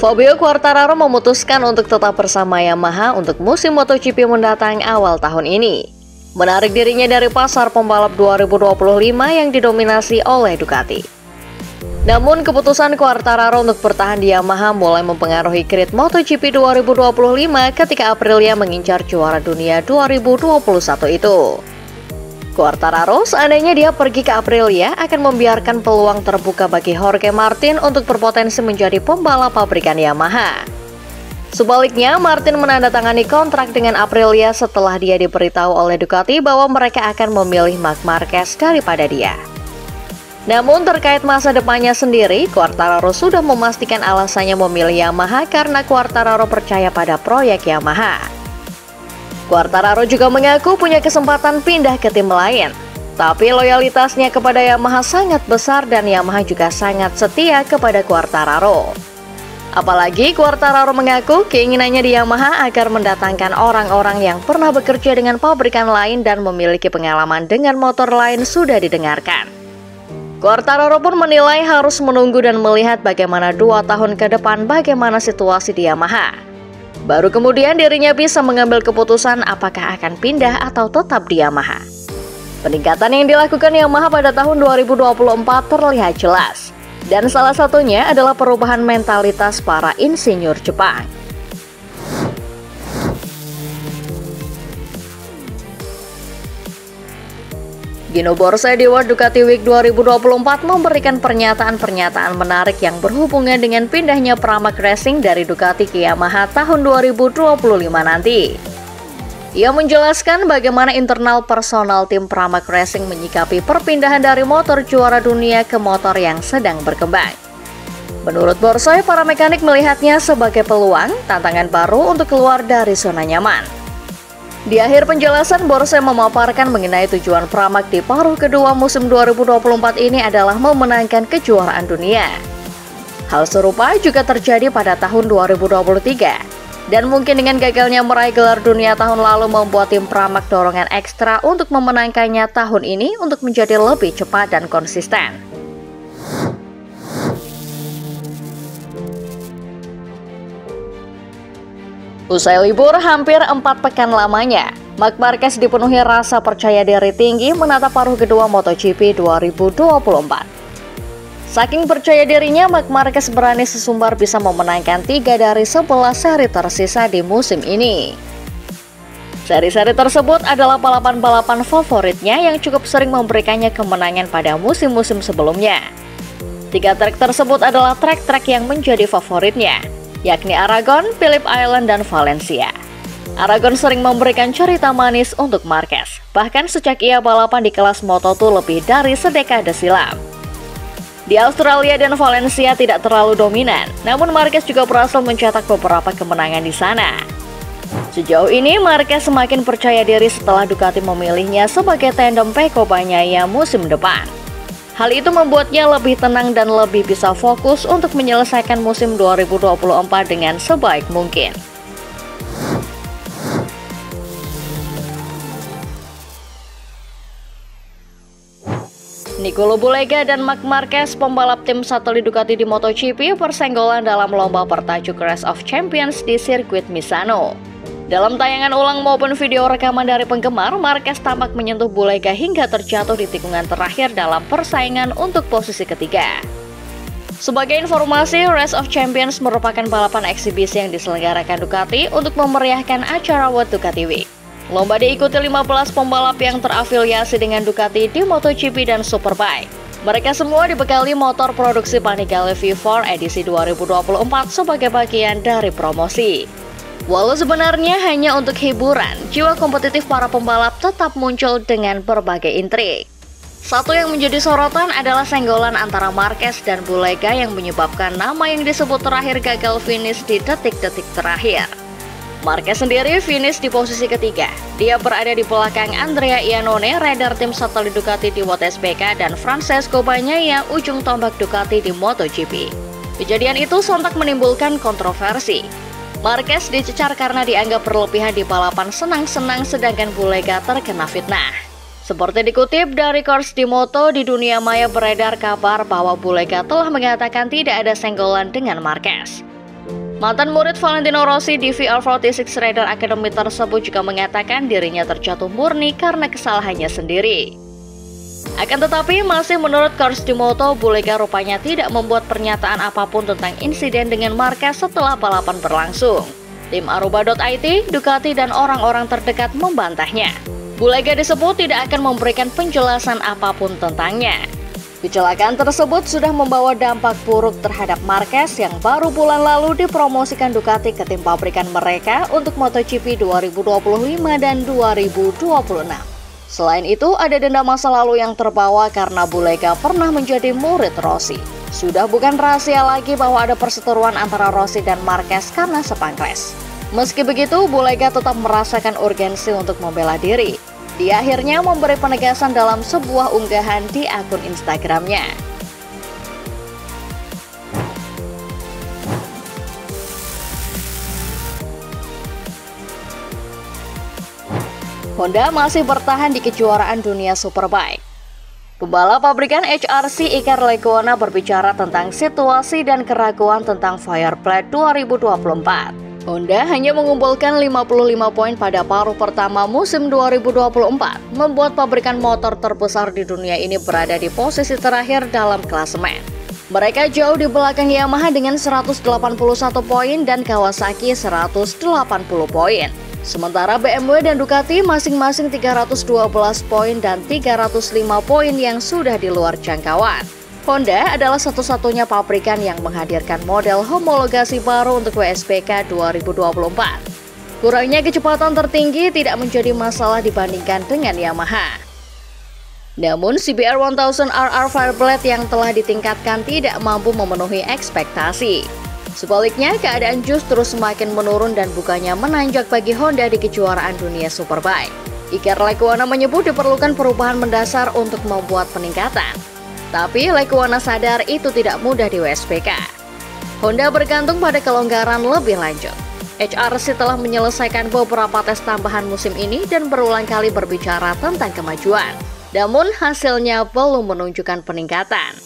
Fabio Quartararo memutuskan untuk tetap bersama Yamaha untuk musim MotoGP mendatang awal tahun ini. Menarik dirinya dari pasar pembalap 2025 yang didominasi oleh Ducati. Namun keputusan Quartararo untuk bertahan di Yamaha mulai mempengaruhi grid MotoGP 2025 ketika Aprilia mengincar juara dunia 2021 itu. Quartararo, seandainya dia pergi ke Aprilia, akan membiarkan peluang terbuka bagi Jorge Martin untuk berpotensi menjadi pembalap pabrikan Yamaha. Sebaliknya, Martin menandatangani kontrak dengan Aprilia setelah dia diberitahu oleh Ducati bahwa mereka akan memilih Marc Marquez daripada dia. Namun terkait masa depannya sendiri, Quartararo sudah memastikan alasannya memilih Yamaha karena Quartararo percaya pada proyek Yamaha. Quartararo juga mengaku punya kesempatan pindah ke tim lain, tapi loyalitasnya kepada Yamaha sangat besar dan Yamaha juga sangat setia kepada Quartararo. Apalagi Quartararo mengaku keinginannya di Yamaha agar mendatangkan orang-orang yang pernah bekerja dengan pabrikan lain dan memiliki pengalaman dengan motor lain sudah didengarkan. Quartararo pun menilai harus menunggu dan melihat bagaimana 2 tahun ke depan bagaimana situasi di Yamaha. Baru kemudian dirinya bisa mengambil keputusan apakah akan pindah atau tetap di Yamaha. Peningkatan yang dilakukan Yamaha pada tahun 2024 terlihat jelas. Dan salah satunya adalah perubahan mentalitas para insinyur Jepang. Gino Borse di World Ducati Week 2024 memberikan pernyataan-pernyataan menarik yang berhubungan dengan pindahnya Pramac Racing dari Ducati ke Yamaha tahun 2025 nanti. Ia menjelaskan bagaimana internal personal tim Pramac Racing menyikapi perpindahan dari motor juara dunia ke motor yang sedang berkembang. Menurut Borse, para mekanik melihatnya sebagai peluang, tantangan baru untuk keluar dari zona nyaman. Di akhir penjelasan, Borse memaparkan mengenai tujuan Pramac di paruh kedua musim 2024 ini adalah memenangkan kejuaraan dunia. Hal serupa juga terjadi pada tahun 2023. Dan mungkin dengan gagalnya meraih gelar dunia tahun lalu membuat tim Pramac dorongan ekstra untuk memenangkannya tahun ini untuk menjadi lebih cepat dan konsisten. Usai libur hampir 4 pekan lamanya, Marc Marquez dipenuhi rasa percaya diri tinggi menatap paruh kedua MotoGP 2024. Saking percaya dirinya, Marc Marquez berani sesumbar bisa memenangkan 3 dari 11 seri tersisa di musim ini. Seri-seri tersebut adalah balapan-balapan favoritnya yang cukup sering memberikannya kemenangan pada musim-musim sebelumnya. 3 trek tersebut adalah trek-trek yang menjadi favoritnya, yakni Aragon, Phillip Island, dan Valencia. Aragon sering memberikan cerita manis untuk Marquez, bahkan sejak ia balapan di kelas Moto2 lebih dari sedekade silam. Di Australia dan Valencia tidak terlalu dominan, namun Marquez juga berhasil mencetak beberapa kemenangan di sana. Sejauh ini, Marquez semakin percaya diri setelah Ducati memilihnya sebagai tandem Pecco Bagnaia musim depan. Hal itu membuatnya lebih tenang dan lebih bisa fokus untuk menyelesaikan musim 2024 dengan sebaik mungkin. Nicolo Bulega dan Marc Marquez, pembalap tim satelit Ducati di MotoGP, bersenggolan dalam lomba bertajuk Race of Champions di sirkuit Misano. Dalam tayangan ulang maupun video rekaman dari penggemar, Marquez tampak menyentuh Bulega hingga terjatuh di tikungan terakhir dalam persaingan untuk posisi ketiga. Sebagai informasi, Race of Champions merupakan balapan eksibisi yang diselenggarakan Ducati untuk memeriahkan acara World Ducati Week. Lomba diikuti 15 pembalap yang terafiliasi dengan Ducati di MotoGP dan Superbike. Mereka semua dibekali motor produksi Panigale V4 edisi 2024 sebagai bagian dari promosi. Walau sebenarnya hanya untuk hiburan, jiwa kompetitif para pembalap tetap muncul dengan berbagai intrik. Satu yang menjadi sorotan adalah senggolan antara Marquez dan Bulega yang menyebabkan nama yang disebut terakhir gagal finish di detik-detik terakhir. Marquez sendiri finish di posisi ketiga. Dia berada di belakang Andrea Iannone, rider tim satelit Ducati di WTSBK, dan Francesco Bagnaia, ujung tombak Ducati di MotoGP. Kejadian itu sontak menimbulkan kontroversi. Marquez dicecar karena dianggap berlebihan di balapan senang-senang, sedangkan Bulega terkena fitnah. Seperti dikutip dari Cars di Moto, di dunia maya beredar kabar bahwa Bulega telah mengatakan tidak ada senggolan dengan Marquez. Mantan murid Valentino Rossi di VR46 Rider Academy tersebut juga mengatakan dirinya terjatuh murni karena kesalahannya sendiri. Akan tetapi, masih menurut Kars Dimoto, Bulega rupanya tidak membuat pernyataan apapun tentang insiden dengan Marquez setelah balapan berlangsung. Tim Aruba.it, Ducati, dan orang-orang terdekat membantahnya. Bulega disebut tidak akan memberikan penjelasan apapun tentangnya. Kecelakaan tersebut sudah membawa dampak buruk terhadap Marquez yang baru bulan lalu dipromosikan Ducati ke tim pabrikan mereka untuk MotoGP 2025 dan 2026. Selain itu, ada denda masa lalu yang terbawa karena Bulega pernah menjadi murid Rossi. Sudah bukan rahasia lagi bahwa ada perseteruan antara Rossi dan Marquez karena sepangkles. Meski begitu, Bulega tetap merasakan urgensi untuk membela diri. Dia akhirnya memberi penegasan dalam sebuah unggahan di akun Instagramnya. Honda masih bertahan di kejuaraan dunia Superbike. Pembalap pabrikan HRC Iker Lecuona berbicara tentang situasi dan keraguan tentang Fireblade 2024. Honda hanya mengumpulkan 55 poin pada paruh pertama musim 2024, membuat pabrikan motor terbesar di dunia ini berada di posisi terakhir dalam klasemen. Mereka jauh di belakang Yamaha dengan 181 poin dan Kawasaki 180 poin. Sementara BMW dan Ducati masing-masing 312 poin dan 305 poin yang sudah di luar jangkauan. Honda adalah satu-satunya pabrikan yang menghadirkan model homologasi baru untuk WSBK 2024. Kurangnya kecepatan tertinggi tidak menjadi masalah dibandingkan dengan Yamaha. Namun, CBR 1000 RR Fireblade yang telah ditingkatkan tidak mampu memenuhi ekspektasi. Sebaliknya, keadaan justru semakin menurun dan bukannya menanjak bagi Honda di kejuaraan dunia Superbike. Iker Lecuona menyebut diperlukan perubahan mendasar untuk membuat peningkatan. Tapi Lecuona sadar itu tidak mudah di WSBK. Honda bergantung pada kelonggaran lebih lanjut. HRC telah menyelesaikan beberapa tes tambahan musim ini dan berulang kali berbicara tentang kemajuan. Namun hasilnya belum menunjukkan peningkatan.